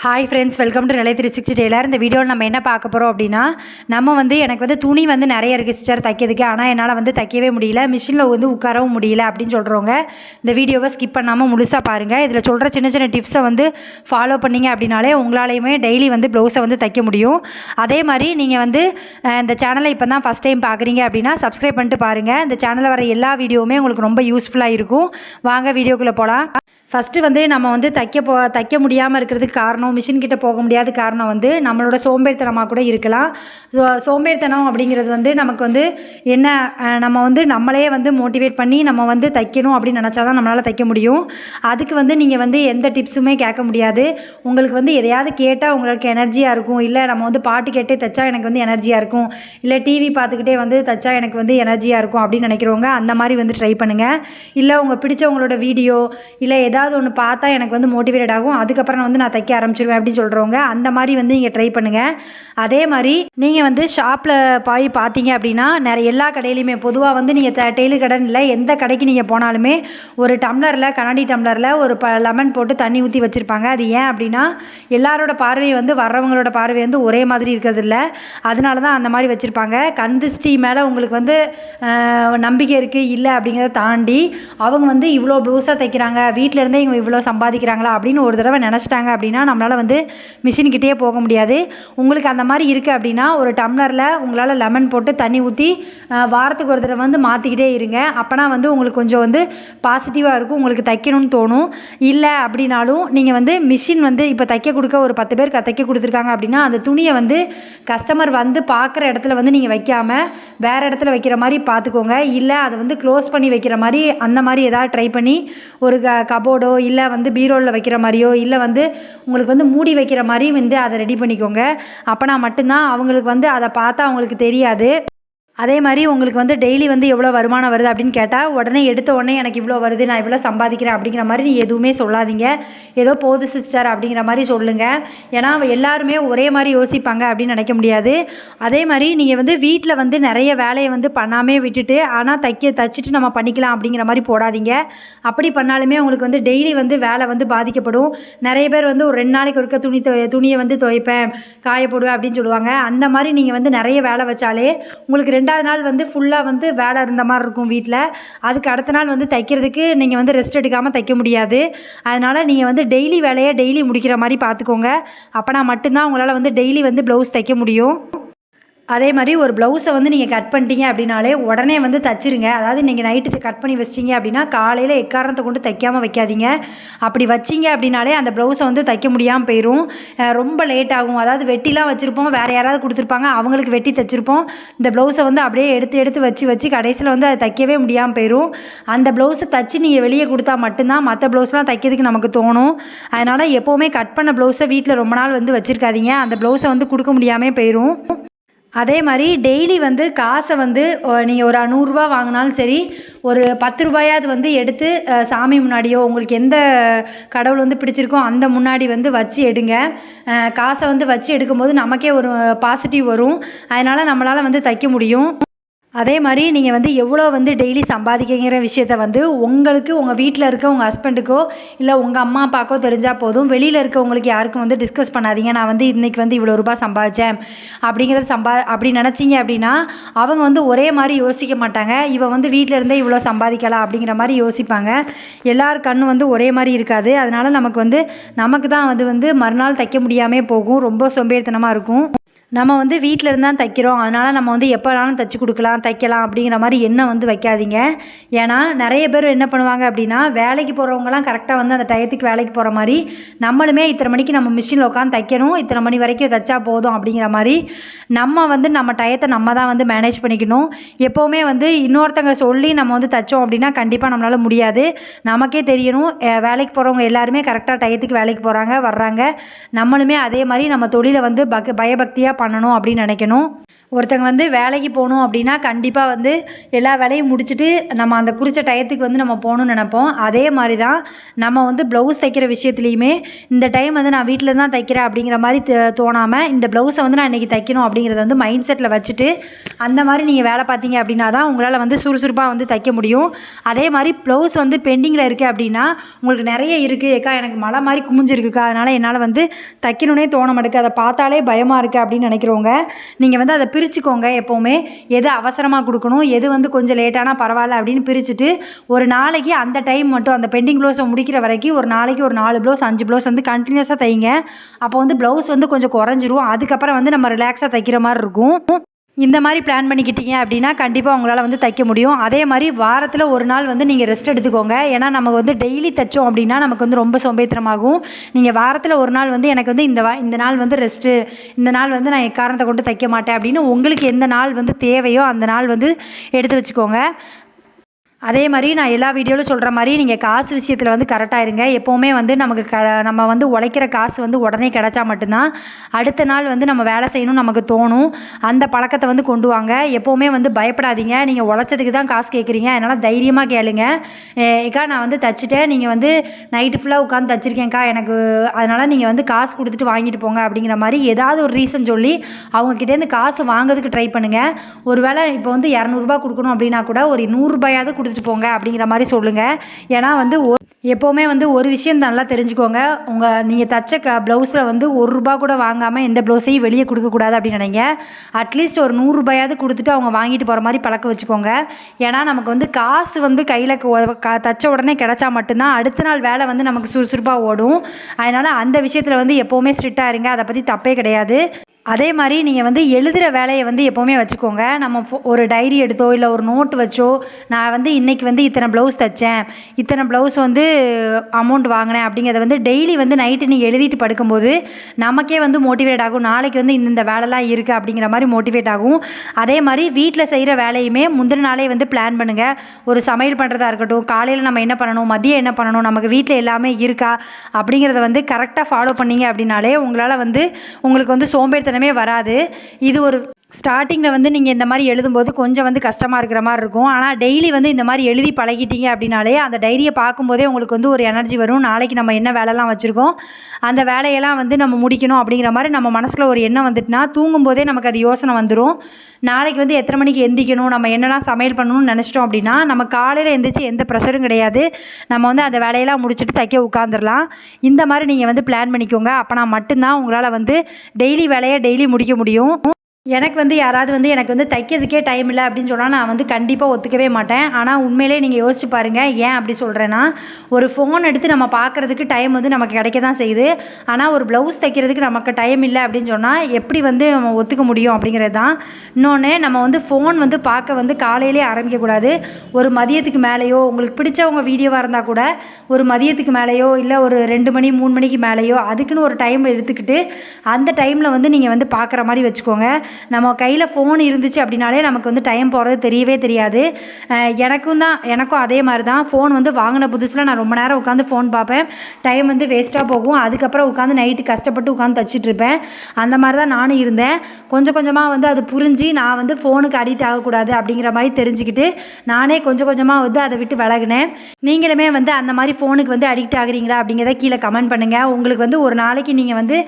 Hi friends, welcome to நிலை 360 Taylor. இந்த வீடியோவில் நம்ம என்ன பார்க்க போகிறோம் அப்படின்னா, எனக்கு துணி நிறைய இருக்குது சிஸ்டர் தைக்கிறதுக்கு. ஆனால் என்னால் தைக்கவே முடியல, மிஷினில் உட்காரவும் முடியல அப்படின்னு சொல்கிறவங்க இந்த வீடியோவை ஸ்கிப் பண்ணாமல் முழுசாக பாருங்கள். இதில் சொல்கிற சின்ன சின்ன டிப்ஸை ஃபாலோ பண்ணிங்க அப்படின்னாலே உங்களாலேயுமே டெய்லி ப்ளவுஸை தைக்க முடியும். அதே மாதிரி நீங்கள் இந்த சேனலை இப்போ தான் ஃபஸ்ட் டைம் பார்க்குறீங்க அப்படின்னா சப்ஸ்கிரைப் பண்ணிட்டு பாருங்கள். இந்த சேனலில் வர எல்லா வீடியோவுமே உங்களுக்கு ரொம்ப யூஸ்ஃபுல்லாக இருக்கும். வாங்க வீடியோக்குள்ளே போகலாம். ஃபஸ்ட்டு நம்ம தைக்க முடியாமல் இருக்கிறதுக்கு காரணம், மிஷின்கிட்ட போக முடியாத காரணம் நம்மளோட சோம்பேறித்தனமாக கூட இருக்கலாம். சோம்பேறித்தனம் அப்படிங்கிறது நமக்கு என்ன, நம்ம நம்மளே மோட்டிவேட் பண்ணி நம்ம தைக்கணும் அப்படின்னு நினச்சா தான் நம்மளால் தைக்க முடியும். அதுக்கு நீங்கள் எந்த டிப்ஸுமே கேட்க முடியாது. உங்களுக்கு எதையாவது கேட்டால் உங்களுக்கு எனர்ஜியாக இருக்கும். இல்லை நம்ம பாட்டு கேட்டே தைச்சா எனக்கு எனர்ஜியாக இருக்கும். இல்லை டிவி பார்த்துக்கிட்டே தைச்சா எனக்கு எனர்ஜியாக இருக்கும் அப்படின்னு நினைக்கிறவங்க அந்த மாதிரி ட்ரை பண்ணுங்கள். இல்லை உங்கள் பிடிச்சவங்களோட வீடியோ இல்லை ஏதாவது ஒன்று பார்த்தா எனக்கு மோட்டிவேட் ஆகும், அதுக்கப்புறம் நான் தைக்க ஆரம்பிச்சிருவேன் அப்படின்னு சொல்கிறவங்க அந்த மாதிரி நீங்கள் ட்ரை பண்ணுங்கள். அதே மாதிரி நீங்கள் ஷாப்பில் போய் பார்த்தீங்க அப்படின்னா எல்லா கடையிலையுமே பொதுவாக நீங்கள் டெய்லர் கடைன்னு இல்லை, எந்த கடைக்கு நீங்கள் போனாலுமே ஒரு டம்ளரில், கண்ணாடி டம்ளரில் ஒரு லெமன் போட்டு தண்ணி ஊற்றி வச்சுருப்பாங்க. அது ஏன் அப்படின்னா எல்லாரோட பார்வை வர்றவங்களோட பார்வை ஒரே மாதிரி இருக்கிறது இல்லை, அதனால தான் அந்த மாதிரி வச்சுருப்பாங்க. கண் திருஷ்டி மேலே உங்களுக்கு நம்பிக்கை இருக்குது இல்லை அப்படிங்கிறத தாண்டி அவங்க இவ்வளோ ப்ளவுஸாக தைக்கிறாங்க, வீட்டில் இருந்தே இவங்க இவ்வளோ சம்பாதிக்கிறாங்களா அப்படின்னு ஒரு தடவை நினச்சிட்டாங்க அப்படின்னா நம்மளால் மிஷின்கிட்டே போக முடியாது. உங்களுக்கு அந்த மாதிரி இருக்குது அப்படின்னா ஒரு டம்ளரில் உங்களால் லெமன் போட்டு தண்ணி ஊற்றி வாரத்துக்கு ஒரு தடவை மாற்றிக்கிட்டே இருங்க. அப்போனா உங்களுக்கு கொஞ்சம் பாசிட்டிவாக இருக்கும், உங்களுக்கு தைக்கணும்னு தோணும். இல்லை அப்படின்னாலும் நீங்கள் மிஷின் இப்போ தைக்க கொடுக்க ஒரு 10 பேர் தைக்க கொடுத்துருக்காங்க அப்படின்னா அந்த துணியை கஸ்டமர் பார்க்குற இடத்துல நீங்கள் வைக்காமல் வேறு இடத்துல வைக்கிற மாதிரி பார்த்துக்கோங்க. இல்லை அதை க்ளோஸ் பண்ணி வைக்கிற மாதிரி அந்த மாதிரி ஏதாவது ட்ரை பண்ணி ஒரு கபோர்டோ இல்லை பீரோவில் வைக்கிற மாதிரியோ இல்லை உங்களுக்கு மூடி வைக்கிற மாதிரி அதை ரெடி பண்ணிக்கோங்க. அப்போனா மட்டும்தான் அவங்களுக்கு அதை பார்த்தா அவங்களுக்கு தெரியாது. அதே மாதிரி உங்களுக்கு டெய்லி எவ்வளோ வருமானம் வருது அப்படின்னு கேட்டால் உடனே எடுத்த உடனே எனக்கு இவ்வளோ வருது, நான் இவ்வளோ சம்பாதிக்கிறேன் அப்படிங்கிற மாதிரி நீ எதுவுமே சொல்லாதீங்க. ஏதோ போது சிஸ்டர் அப்படிங்கிற மாதிரி சொல்லுங்கள். ஏன்னா எல்லாருமே ஒரே மாதிரி யோசிப்பாங்க அப்படின்னு நினைக்க முடியாது. அதே மாதிரி நீங்கள் வீட்டில் நிறைய வேலையை பண்ணாமே விட்டுட்டு ஆனால் தைச்சிட்டு நம்ம பண்ணிக்கலாம் அப்படிங்கிற மாதிரி போடாதீங்க. அப்படி பண்ணாலுமே உங்களுக்கு டெய்லி வேலை பாதிக்கப்படும். நிறைய பேர் ஒரு 2 நாளைக்கு ஒருக்க துணியை துவைப்பேன், காய போடுவேன் அப்படின்னு சொல்லுவாங்க. அந்த மாதிரி நீங்கள் நிறைய வேலை வச்சாலே உங்களுக்கு 2வது நாள் ஃபுல்லாக வேலை இருந்த மாதிரி இருக்கும் வீட்டில். அதுக்கு அடுத்த நாள் தைக்கிறதுக்கு நீங்கள் ரெஸ்ட் எடுக்காமல் தைக்க முடியாது. அதனால் நீங்கள் டெய்லி வேலையை டெய்லி முடிக்கிற மாதிரி பார்த்துக்கோங்க. அப்போனா மட்டும்தான் உங்களால் டெய்லி ப்ளவுஸ் தைக்க முடியும். அதே மாதிரி ஒரு ப்ளவுஸை நீங்கள் கட் பண்ணிட்டீங்க அப்படின்னாலே உடனே தைச்சிருங்க. அதாவது நீங்கள் நைட்டு கட் பண்ணி வச்சிட்டிங்க அப்படின்னா காலையில் எக்காரணத்தை கொண்டு தைக்காமல் வைக்காதீங்க. அப்படி வச்சிங்க அப்படின்னாலே அந்த ப்ளவுஸை தைக்க முடியாமல் போயிடும், ரொம்ப லேட் ஆகும். அதாவது வெட்டிலாம் வச்சுருப்போம், வேறு யாராவது கொடுத்துருப்பாங்க, அவங்களுக்கு வெட்டி தைச்சிருப்போம். இந்த ப்ளவுஸை அப்படியே எடுத்து வச்சு கடைசியில் அதை தைக்கவே முடியாமல் போயிடும். அந்த ப்ளவுஸை தைச்சி நீங்கள் வெளியே கொடுத்தா மட்டும்தான் மற்ற ப்ளவுஸ்லாம் தைக்கிறதுக்கு நமக்கு தோணும். அதனால் எப்போவுமே கட் பண்ண ப்ளவுஸை வீட்டில் ரொம்ப நாள் வச்சுருக்காதீங்க, அந்த ப்ளவுஸை கொடுக்க முடியாமல் போயிடும். அதே மாதிரி டெய்லி காசை நீங்கள் ஒரு 100 ரூபா வாங்கினாலும் சரி, ஒரு 10 ரூபாயாவது எடுத்து சாமி முன்னாடியோ உங்களுக்கு எந்த கடவுள் பிடிச்சிருக்கோ அந்த முன்னாடி வச்சு எடுங்க. காசை வச்சு எடுக்கும்போது நமக்கே ஒரு பாசிட்டிவ் வரும். அதனால் நம்மளால் தைக்க முடியும். அதே மாதிரி நீங்கள் எவ்வளோ டெய்லி சம்பாதிக்கிற விஷயத்த உங்களுக்கு உங்கள் வீட்டில் இருக்க உங்கள் ஹஸ்பண்டுக்கோ இல்லை உங்கள் அம்மா அப்பாக்கோ தெரிஞ்சால் போதும். வெளியில் இருக்கவங்களுக்கு யாருக்கும் டிஸ்கஸ் பண்ணாதீங்க. நான் இன்றைக்கி இவ்வளோ ரூபா சம்பாதிச்சேன் அப்படிங்கிறது அப்படி நினச்சிங்க அப்படின்னா அவங்க ஒரே மாதிரி யோசிக்க மாட்டாங்க. இவன் வீட்டில் இருந்தே இவ்வளோ சம்பாதிக்கலாம் அப்படிங்கிற மாதிரி யோசிப்பாங்க. எல்லார் கண்ணு ஒரே மாதிரி இருக்காது. அதனால் நமக்கு தான் மறுநாள் தைக்க முடியாமல் போகும், ரொம்ப சோம்பேறித்தனமாக இருக்கும். நம்ம வீட்டில் இருந்தால் தைக்கிறோம், அதனால் நம்ம எப்போ வேணாலும் தைச்சி கொடுக்கலாம், தைக்கலாம் அப்படிங்கிற மாதிரி எண்ணம் வைக்காதீங்க. ஏன்னா நிறைய பேர் என்ன பண்ணுவாங்க அப்படின்னா வேலைக்கு போகிறவங்கலாம் கரெக்டாக அந்த டயத்துக்கு வேலைக்கு போகிற மாதிரி நம்மளுமே இத்தனை மணிக்கு நம்ம மிஷினில் உட்காந்து தைக்கணும், இத்தனை மணி வரைக்கும் தைச்சா போதும் அப்படிங்கிற மாதிரி நம்ம டயத்தை நம்ம தான் மேனேஜ் பண்ணிக்கணும். எப்போவுமே இன்னொருத்தங்க சொல்லி நம்ம தைச்சோம் அப்படின்னா கண்டிப்பாக நம்மளால் முடியாது. நமக்கே தெரியணும், வேலைக்கு போகிறவங்க எல்லாருமே கரெக்டாக டயத்துக்கு வேலைக்கு போகிறாங்க வர்றாங்க. நம்மளுமே அதே மாதிரி நம்ம தொழிலை பயபக்தியாக பண்ணணும் அப்படின்னு நினைக்கணும். ஒருத்தங்க வந்து வேலைக்கு போகணும் அப்படின்னா கண்டிப்பாக வந்து எல்லா வேலையும் முடிச்சுட்டு நம்ம அந்த குறித்த டயத்துக்கு வந்து நம்ம போகணுன்னு நினைப்போம். அதே மாதிரி தான் நம்ம வந்து ப்ளவுஸ் தைக்கிற விஷயத்துலையுமே இந்த டைம் வந்து நான் வீட்டில் தான் தைக்கிறேன் அப்படிங்கிற மாதிரி தோணாமல் இந்த ப்ளவுஸை வந்து நான் இன்றைக்கி தைக்கணும் அப்படிங்கிறத வந்து மைண்ட் செட்டில் வச்சுட்டு அந்த மாதிரி நீங்கள் வேலை பார்த்தீங்க அப்படின்னா தான் உங்களால் வந்து சுறுசுறுப்பாக வந்து தைக்க முடியும். அதே மாதிரி ப்ளவுஸ் வந்து பெண்டிங்கில் இருக்குது அப்படின்னா உங்களுக்கு நிறைய இருக்குது, ஏக்கா எனக்கு மழை மாதிரி குமிஞ்சிருக்குக்கா, அதனால் என்னால் வந்து தைக்கணுன்னே தோண மாட்டேங்குது, அதை பார்த்தாலே பயமாக இருக்குது அப்படின்னு நினைக்கிறவங்க நீங்கள் வந்து அதை பிரிச்சுக்கோங்க. எப்போவுமே எது அவசரமாக கொடுக்கணும், எது வந்து கொஞ்சம் லேட்டானா பரவாயில்ல அப்படின்னு பிரிச்சுட்டு ஒரு நாளைக்கு அந்த டைம் மட்டும் அந்த பெண்டிங் ப்ளவுஸை முடிக்கிற வரைக்கும் ஒரு நாளைக்கு ஒரு 4 ப்ளவுஸ் 5 ப்ளவுஸ் வந்து கண்டினியூஸாக தைங்க. அப்போ வந்து ப்ளவுஸ் வந்து கொஞ்சம் குறைஞ்சிரும். அதுக்கப்புறம் வந்து நம்ம ரிலாக்ஸாக தைக்கிற மாதிரி இருக்கும். இந்த மாதிரி பிளான் பண்ணிக்கிட்டீங்க அப்படின்னா கண்டிப்பாக உங்களால் வந்து தைக்க முடியும். அதே மாதிரி வாரத்தில் ஒரு நாள் வந்து நீங்கள் ரெஸ்ட் எடுத்துக்கோங்க. ஏன்னா நம்ம வந்து டெய்லி தைச்சோம் அப்படின்னா நமக்கு வந்து ரொம்ப சோம்பேறித்தனமாகும். நீங்கள் வாரத்தில் ஒரு நாள் வந்து எனக்கு வந்து இந்த நாள் வந்து ரெஸ்ட்டு, இந்த நாள் வந்து நான் எக்காரணத்தை கொண்டு தைக்க மாட்டேன் அப்படின்னு உங்களுக்கு எந்த நாள் வந்து தேவையோ அந்த நாள் வந்து எடுத்து வச்சுக்கோங்க. அதே மாதிரி நான் எல்லா வீடியோவிலும் சொல்கிற மாதிரி நீங்கள் காசு விஷயத்தில் வந்து கரெக்டாக இருங்க. எப்போவுமே வந்து நமக்கு நம்ம வந்து உழைக்கிற காசு வந்து உடனே கிடச்சா மட்டும்தான் அடுத்த நாள் வந்து நம்ம வேலை செய்யணும்னு நமக்கு தோணும். அந்த பழக்கத்தை வந்து கொண்டு வாங்க. எப்போவுமே வந்து பயப்படாதீங்க. நீங்கள் உழைச்சதுக்கு தான் காசு கேட்குறீங்க, அதனால் தைரியமாக கேளுங்க. ஏக்கா நான் வந்து தைச்சிட்டேன், நீங்கள் வந்து நைட்டு ஃபுல்லாக உட்காந்து தைச்சிருக்கேன்க்கா எனக்கு, அதனால் நீங்கள் வந்து காசு கொடுத்துட்டு வாங்கிட்டு போங்க அப்படிங்கிற மாதிரி ஏதாவது ஒரு ரீசன் சொல்லி அவங்கக்கிட்டேருந்து காசு வாங்கிறதுக்கு ட்ரை பண்ணுங்கள். ஒரு வேளை இப்போ வந்து 200 கொடுக்கணும் அப்படின்னா கூட ஒரு 100 ரூபாயாவது கொடுத்துட்டு போங்க அப்படிங்கிற மாதிரி சொல்லுங்கள். ஏன்னா வந்து எப்போவுமே வந்து ஒரு விஷயம் நல்லா தெரிஞ்சுக்கோங்க, நீங்கள் தைச்ச ப்ளவுஸில் வந்து ₹1 கூட வாங்காமல் எந்த ப்ளவுஸையும் வெளியே கொடுக்கக்கூடாது அப்படின்னு நினைங்க. அட்லீஸ்ட் ஒரு 100 ரூபாயாவது கொடுத்துட்டு அவங்க வாங்கிட்டு போகிற மாதிரி பழக்கம் வச்சுக்கோங்க. ஏன்னா நமக்கு வந்து காசு வந்து கையில் தைச்ச உடனே கிடச்சா மட்டும்தான் அடுத்த நாள் வேலை வந்து நமக்கு சுறுசுறுப்பாக ஓடும். அதனால் அந்த விஷயத்தில் வந்து எப்போவுமே ஸ்ட்ரிக்டாக இருங்க, அதை பற்றி தப்பே கிடையாது. அதே மாதிரி நீங்கள் வந்து எழுதுகிற வேலையை வந்து எப்போவுமே வச்சுக்கோங்க. நம்ம ஒரு டைரி எடுத்தோ இல்லை ஒரு நோட்டு வச்சோ நான் வந்து இன்றைக்கி வந்து இத்தனை ப்ளவுஸ் தைச்சேன், இத்தனை ப்ளவுஸ் வந்து அமௌண்ட் வாங்கினேன் அப்படிங்கிறத வந்து டெய்லி வந்து நைட்டு நீங்கள் எழுதிட்டு படுக்கும்போது நமக்கே வந்து மோட்டிவேட் ஆகும். நாளைக்கு வந்து இந்த வேலைலாம் இருக்குது அப்படிங்கிற மாதிரி மோட்டிவேட் ஆகும். அதே மாதிரி வீட்டில் செய்கிற வேலையுமே முந்தின நாளே வந்து பிளான் பண்ணுங்கள். ஒரு சமையல் பண்ணுறதா இருக்கட்டும், காலையில் நம்ம என்ன பண்ணணும், மதியம் என்ன பண்ணணும், நமக்கு வீட்டில் எல்லாமே இருக்கா அப்படிங்கிறத வந்து கரெக்டாக ஃபாலோ பண்ணிங்க அப்படின்னாலே உங்களால் வந்து உங்களுக்கு வந்து சோம்பேறித்தனமே வராது. இது ஒரு ஸ்டார்டிங்கில் வந்து நீங்கள் இந்த மாதிரி எழுதும்போது கொஞ்சம் வந்து கஷ்டமாக இருக்கிற மாதிரி இருக்கும். ஆனால் டெய்லி வந்து இந்த மாதிரி எழுதி பழகிட்டீங்க அப்படின்னாலே அந்த டைரியை பார்க்கும்போதே உங்களுக்கு வந்து ஒரு எனர்ஜி வரும். நாளைக்கு நம்ம என்ன வேலைலாம் வச்சுருக்கோம் அந்த வேலையெல்லாம் வந்து நம்ம முடிக்கணும் அப்படிங்கிற மாதிரி நம்ம மனசில் ஒரு எண்ணம் வந்துட்டுனா தூங்கும்போதே நமக்கு அது யோசனை வந்துடும். நாளைக்கு வந்து எத்தனை மணிக்கு எந்திக்கணும், நம்ம என்னெல்லாம் சமையல் பண்ணணும்னு நினச்சிட்டோம் அப்படின்னா நம்ம காலையில் எந்திரிச்சு எந்த ப்ரெஷரும் கிடையாது, நம்ம வந்து அந்த வேலையெல்லாம் முடிச்சுட்டு தைக்க உட்காந்துடலாம். இந்த மாதிரி நீங்கள் வந்து பிளான் பண்ணிக்கோங்க. அப்போனா மட்டும்தான் உங்களால் வந்து டெய்லி வேலையை டெய்லி முடிக்க முடியும். எனக்கு வந்து யாராவது வந்து எனக்கு வந்து தைக்கிறதுக்கே டைம் இல்லை அப்படின்னு சொன்னால் நான் வந்து கண்டிப்பாக ஒத்துக்கவே மாட்டேன். ஆனால் உண்மையிலே நீங்கள் யோசிச்சு பாருங்கள், ஏன் அப்படி சொல்கிறேன்னா ஒரு ஃபோன் எடுத்து நம்ம பார்க்குறதுக்கு டைம் வந்து நமக்கு கிடைக்க தான் செய்யுது. ஆனால் ஒரு ப்ளவுஸ் தைக்கிறதுக்கு நமக்கு டைம் இல்லை அப்படின்னு சொன்னால் எப்படி வந்து நம்ம ஒத்துக்க முடியும் அப்படிங்கிறது தான். இன்னொன்று, நம்ம வந்து ஃபோன் வந்து பார்க்க வந்து காலையிலே ஆரம்பிக்கக்கூடாது. ஒரு மதியத்துக்கு மேலேயோ, உங்களுக்கு பிடிச்சவங்க வீடியோவாக இருந்தால் கூட ஒரு மதியத்துக்கு மேலேயோ இல்லை ஒரு 2 மணி 3 மணிக்கு மேலேயோ அதுக்குன்னு ஒரு டைம் எடுத்துக்கிட்டு அந்த டைமில் வந்து நீங்கள் வந்து பார்க்குற மாதிரி வச்சுக்கோங்க. நம்ம கையில் ஃபோன் இருந்துச்சு அப்படின்னாலே நமக்கு வந்து டைம் போகிறது தெரியவே தெரியாது. எனக்கும் அதே மாதிரி தான். ஃபோன் வந்து வாங்கின புதுசில் நான் ரொம்ப நேரம் உட்காந்து ஃபோன் பார்ப்பேன், டைம் வந்து வேஸ்ட்டாக போகும். அதுக்கப்புறம் உட்காந்து நைட்டு கஷ்டப்பட்டு உட்காந்து தைச்சிட்ருப்பேன். அந்த மாதிரி தான் நானும் இருந்தேன். கொஞ்சம் கொஞ்சமாக வந்து அது புரிஞ்சு நான் வந்து ஃபோனுக்கு அடிக்ட் ஆகக்கூடாது அப்படிங்கிற மாதிரி தெரிஞ்சுக்கிட்டு நானே கொஞ்சம் கொஞ்சமாக வந்து அதை விட்டு விலகினேன். நீங்களுமே வந்து அந்த மாதிரி ஃபோனுக்கு வந்து அடிக்ட் ஆகுறீங்களா அப்படிங்கிறத கீழே கமெண்ட் பண்ணுங்கள். உங்களுக்கு வந்து ஒரு நாளைக்கு நீங்கள் வந்து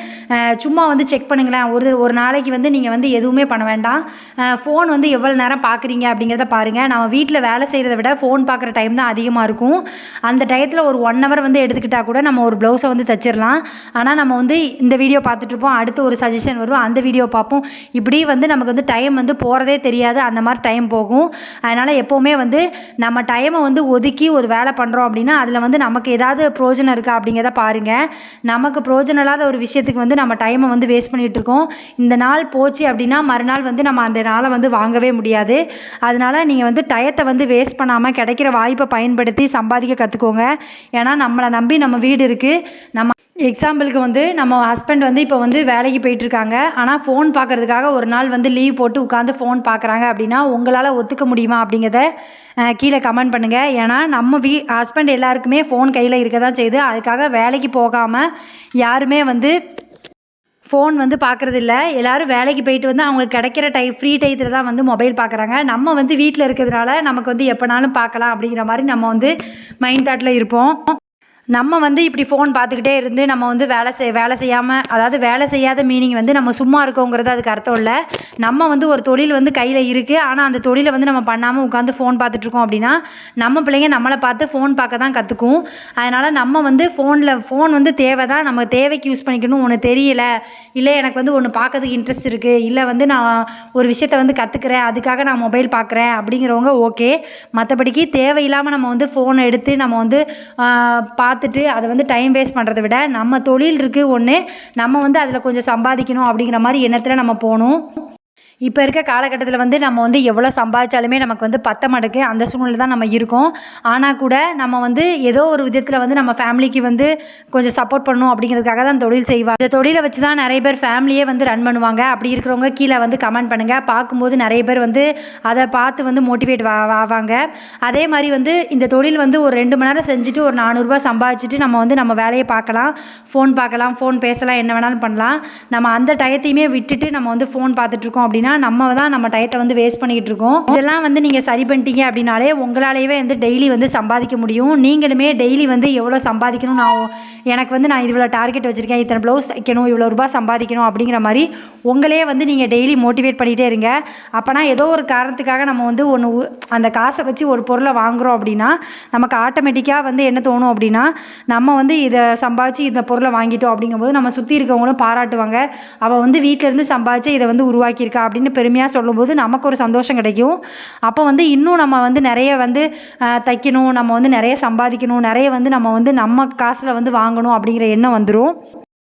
சும்மா வந்து செக் பண்ணுங்களேன். ஒரு நாளைக்கு வந்து நீங்கள் வந்து எதுவுமே பண்ண வேண்டாம். ஃபோன் வந்து எவ்வளோ நேரம் பார்க்குறீங்க அப்படிங்கிறத பாருங்கள். நம்ம வீட்டில் வேலை செய்கிறத விட ஃபோன் பார்க்குற டைம் தான் அதிகமாக இருக்கும். அந்த டயத்தில் ஒரு 1 ஹவர் வந்து எடுத்துக்கிட்டால் கூட நம்ம ஒரு ப்ளவுஸை வந்து தைச்சிடலாம். ஆனால் நம்ம வந்து இந்த வீடியோ பார்த்துட்ருப்போம், அடுத்து ஒரு சஜஷன் வரும், அந்த வீடியோ பார்ப்போம். இப்படி வந்து நமக்கு வந்து டைம் வந்து போகிறதே தெரியாது, அந்த மாதிரி டைம் போகும். அதனால் எப்போவுமே வந்து நம்ம டைமை வந்து ஒதுக்கி ஒரு வேலை பண்ணுறோம் அப்படின்னா அதில் வந்து நமக்கு ஏதாவது பிரயோஜனம் இருக்கா அப்படிங்கிறத பாருங்கள். நமக்கு பிரயோஜனம் இல்லாத ஒரு விஷயத்துக்கு வந்து நம்ம டைமை வந்து வேஸ்ட் பண்ணிகிட்ருக்கோம். இந்த நாள் போச்சு அப்படின்னா மறுநாள் வந்து நம்ம அந்த நாளை வந்து வாங்கவே முடியாது. அதனால் நீங்கள் வந்து டயத்தை வந்து வேஸ்ட் பண்ணாமல் கிடைக்கிற வாய்ப்பை பயன்படுத்தி சம்பாதிக்க கற்றுக்கோங்க. ஏன்னா நம்மளை நம்பி நம்ம வீடு இருக்குது. நம்ம எக்ஸாம்பிளுக்கு வந்து நம்ம ஹஸ்பண்ட் வந்து இப்போ வந்து வேலைக்கு போயிட்டுருக்காங்க, ஆனால் ஃபோன் பார்க்குறதுக்காக ஒரு நாள் வந்து லீவ் போட்டு உட்காந்து ஃபோன் பார்க்குறாங்க அப்படின்னா உங்களால் ஒத்துக்க முடியுமா அப்படிங்கிறத கீழே கமெண்ட் பண்ணுங்கள். ஏன்னா நம்ம ஹஸ்பண்ட் எல்லாருக்குமே ஃபோன் கையில் இருக்க தான் செய்யுது. அதுக்காக வேலைக்கு போகாமல் யாருமே வந்து ஃபோன் வந்து பார்க்குறதில்ல. எல்லோரும் வேலைக்கு போயிட்டு வந்து அவங்களுக்கு கிடைக்கிற ஃப்ரீ டயத்தில் தான் வந்து மொபைல் பார்க்குறாங்க. நம்ம வந்து வீட்டில் இருக்கிறதுனால நமக்கு வந்து எப்போனாலும் பார்க்கலாம் அப்படிங்கிற மாதிரி நம்ம வந்து மைண்ட் தாட்டில் இருப்போம். நம்ம வந்து இப்படி ஃபோன் பார்த்துக்கிட்டே இருந்து நம்ம வந்து வேலை செய்யாமல், அதாவது வேலை செய்யாத மீனிங் வந்து நம்ம சும்மா இருக்கோங்கிறது அதுக்கு அர்த்தம் இல்லை. நம்ம வந்து ஒரு தொழில் வந்து கையில் இருக்குது, ஆனால் அந்த தொழிலை வந்து நம்ம பண்ணாமல் உட்காந்து ஃபோன் பார்த்துட்ருக்கோம் அப்படின்னா நம்ம பிள்ளைங்க நம்மளை பார்த்து ஃபோன் பார்க்க தான் கற்றுக்கும். அதனால் நம்ம வந்து ஃபோன் வந்து தேவை தான், நம்ம தேவைக்கு யூஸ் பண்ணிக்கணும். ஒன்று தெரியல, இல்லை எனக்கு வந்து ஒன்று பார்க்கறதுக்கு இன்ட்ரெஸ்ட் இருக்குது, இல்லை வந்து நான் ஒரு விஷயத்தை வந்து கற்றுக்கிறேன், அதுக்காக நான் மொபைல் பார்க்குறேன் அப்படிங்கிறவங்க ஓகே. மற்றபடிக்கு தேவையில்லாமல் நம்ம வந்து ஃபோனை எடுத்து நம்ம வந்து பார்த்துட்டு அதை வந்து டைம் வேஸ்ட் பண்ணுறத விட நம்ம தொழில் இருக்குது ஒன்று, நம்ம வந்து அதில் கொஞ்சம் சம்பாதிக்கணும் அப்படிங்கிற மாதிரி எண்ணத்தில் நம்ம போகணும். இப்போ இருக்க காலகட்டத்தில் வந்து நம்ம வந்து எவ்வளோ சம்பாதிச்சாலுமே நமக்கு வந்து பத்த மாட்டேங்குது. அந்த சூழ்நிலை தான் நம்ம இருக்கோம். ஆனால் கூட நம்ம வந்து ஏதோ ஒரு விதத்தில் வந்து நம்ம ஃபேமிலிக்கு வந்து கொஞ்சம் சப்போர்ட் பண்ணணும் அப்படிங்கிறதுக்காக தான் தொழில் செய்வாங்க. இந்த தொழிலை வச்சு தான் நிறைய பேர் ஃபேமிலியே வந்து ரன் பண்ணுவாங்க. அப்படி இருக்கிறவங்க கீழே வந்து கமெண்ட் பண்ணுங்கள். பார்க்கும்போது நிறைய பேர் வந்து அதை பார்த்து வந்து மோட்டிவேட் ஆவாங்க. அதே மாதிரி வந்து இந்த தொழில் வந்து ஒரு 2 மணி நேரம் செஞ்சுட்டு ஒரு 400 ரூபா சம்பாதிச்சுட்டு நம்ம வந்து நம்ம வேலையை பார்க்கலாம், ஃபோன் பேசலாம், என்ன வேணாலும் பண்ணலாம். நம்ம அந்த டயத்தையுமே விட்டுட்டு நம்ம வந்து ஃபோன் பார்த்துட்ருக்கோம் அப்படின்னா நம்ம தான் நம்ம டயத்தை வந்து வேஸ்ட் பண்ணிக்கிட்டு இருக்கோம். இதெல்லாம் வந்து நீங்கள் சரி பண்ணிட்டீங்க அப்படின்னாலே உங்களாலேயே வந்து டெய்லி வந்து சம்பாதிக்க முடியும். நீங்களுமே டெய்லி வந்து எவ்வளோ சம்பாதிக்கணும், எனக்கு வந்து நான் இவ்வளோ டார்கெட் வச்சுருக்கேன், இத்தனை ப்ளவுஸ் தைக்கணும், இவ்வளோ ரூபாய் சம்பாதிக்கணும் அப்படிங்கிற மாதிரி உங்களே வந்து நீங்கள் டெய்லி மோட்டிவேட் பண்ணிகிட்டே இருங்க. அப்போனா ஏதோ ஒரு காரணத்துக்காக நம்ம வந்து அந்த காசை வச்சு ஒரு பொருளை வாங்குகிறோம் அப்படின்னா நமக்கு ஆட்டோமேட்டிக்காக வந்து என்ன தோணும் அப்படின்னா, நம்ம வந்து இதை சம்பாதிச்சு இந்த பொருளை வாங்கிட்டோம் அப்படிங்கும்போது நம்ம சுற்றி இருக்கவங்களும் பாராட்டுவாங்க. அவள் வந்து வீட்டிலேருந்து சம்பாதிச்சு இதை வந்து உருவாக்கியிருக்கா அப்படின்னு பெருமையாக சொல்லும்போது நமக்கு ஒரு சந்தோஷம் கிடைக்கும். அப்போ வந்து இன்னும் நம்ம வந்து நிறைய வந்து தைக்கணும், நம்ம வந்து நிறைய சம்பாதிக்கணும், நிறைய வந்து நம்ம வந்து நம்ம காசில் வந்து வாங்கணும் அப்படிங்கிற எண்ணம் வந்துடும்.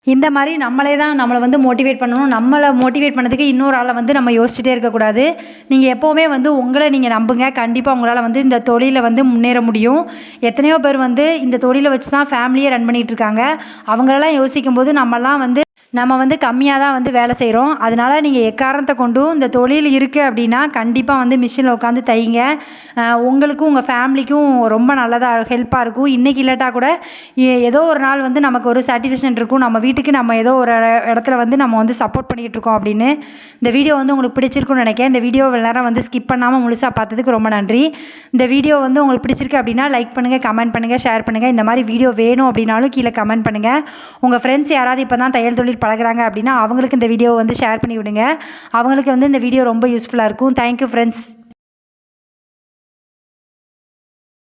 இந்த மாதிரி நம்மளை வந்து மோட்டிவேட் பண்ணணும். நம்மளை மோட்டிவேட் பண்ணதுக்கு இன்னொரு ஆளை வந்து நம்ம யோசிச்சுட்டே இருக்கக்கூடாது. நீங்கள் எப்போவுமே வந்து உங்களை நீங்கள் நம்புங்க. கண்டிப்பாக உங்களால் வந்து இந்த தொழிலை வந்து முன்னேற முடியும். எத்தனையோ பேர் வந்து இந்த தொழிலை வச்சு தான் ஃபேமிலியே ரன் பண்ணிகிட்டு இருக்காங்க. அவங்களெல்லாம் யோசிக்கும் போது நம்ம வந்து கம்மியாக தான் வந்து வேலை செய்கிறோம். அதனால் நீங்கள் எக்காரணத்தை கொண்டும் இந்த தொழில் இருக்குது அப்படின்னா கண்டிப்பாக வந்து மிஷினில் உட்காந்து தைங்க. உங்களுக்கும் உங்கள் ஃபேமிலிக்கும் ரொம்ப நல்லதாக ஹெல்ப்பாக இருக்கும். இன்றைக்கி இல்லாட்டா கூட ஏதோ ஒரு நாள் வந்து நமக்கு ஒரு சாட்டிஸ்ஃபேக்ஷன் இருக்கும், நம்ம வீட்டுக்கு நம்ம ஏதோ ஒரு இடத்துல வந்து நம்ம வந்து சப்போர்ட் பண்ணிகிட்டு இருக்கோம் அப்படின்னு. இந்த வீடியோ வந்து உங்களுக்கு பிடிச்சிருக்குன்னு நினைக்கிறேன். இந்த வீடியோ நேரம் வந்து ஸ்கிப் பண்ணாமல் முழுசாக பார்த்ததுக்கு ரொம்ப நன்றி. இந்த வீடியோ வந்து உங்களுக்கு பிடிச்சிருக்கு அப்படின்னா லைக் பண்ணுங்கள், கமெண்ட் பண்ணுங்கள், ஷேர் பண்ணுங்கள். இந்த மாதிரி வீடியோ வேணும் அப்படின்னாலும் கீழே கமெண்ட் பண்ணுங்கள். உங்கள் ஃப்ரெண்ட்ஸ் யாராவது இப்போ தான் தையல் தொழில் பழகுறாங்க அப்படின்னா அவங்களுக்கு இந்த வீடியோ வந்து ஷேர் பண்ணி விடுங்க. அவங்களுக்கு வந்து இந்த வீடியோ ரொம்ப யூஸ்ஃபுல்லாக இருக்கும். Thank you friends.